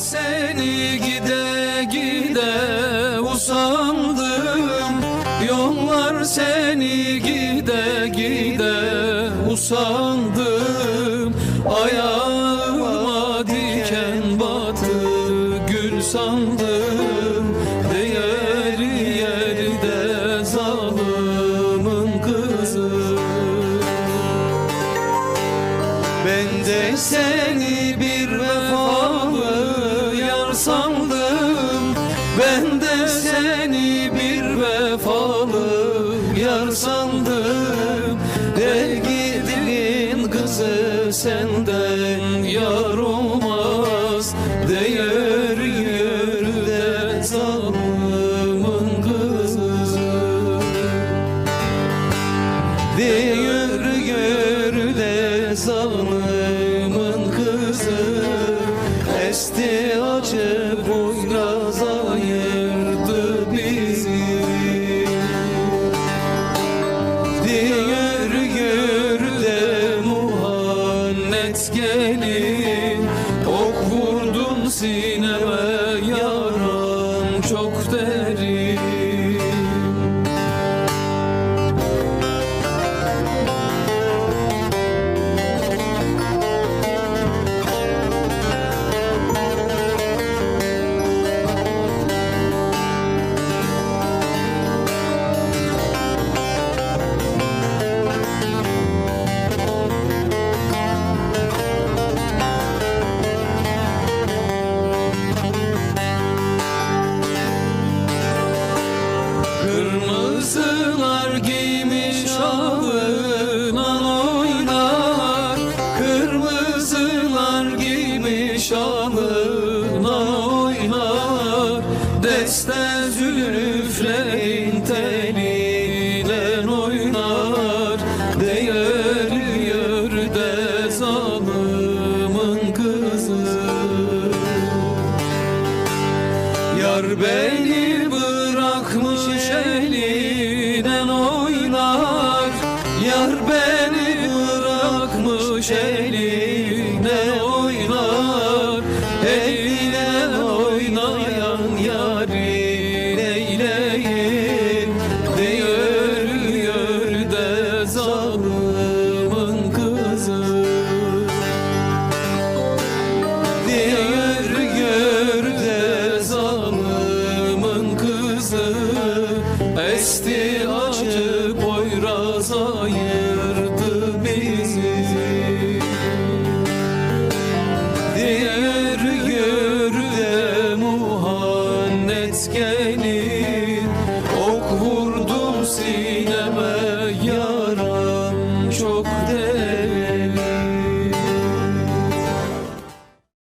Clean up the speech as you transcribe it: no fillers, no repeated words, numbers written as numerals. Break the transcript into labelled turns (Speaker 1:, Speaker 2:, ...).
Speaker 1: seni gide gide usandım. Yollar seni gide gide usandım. Ayağıma diken battı, gül sandım. Değeri yerde zalımın kızı. Ben de seni bir vefalı yar sandım. Ben de seni bir vefalı yar sandım. Gidin kızı senden yar olmaz. Değer yerde zalımın kızı. Değer yerde zalımın kızı. Esti acı boyraz ayırdı bizi. Diğer yerde muhannet gelin. Ok vurdun sineme, yaram çok derin. Kırmızılar giymiş alına oynar. Kırmızılar giymiş alına oynar. Deste zülüflerin teliyle oynar. Değer yerde zalımın kızı. Yar beni bırakmış elinden oynar. Yar beni bırakmış elinden oynar. Elinden oynayan yarin eyleyim. Değer yerde zalımın kızı. Değer yerde zalımın kızı. Esti acı boyraz ayırdı bizi. Diğer yerde muhannet gelin.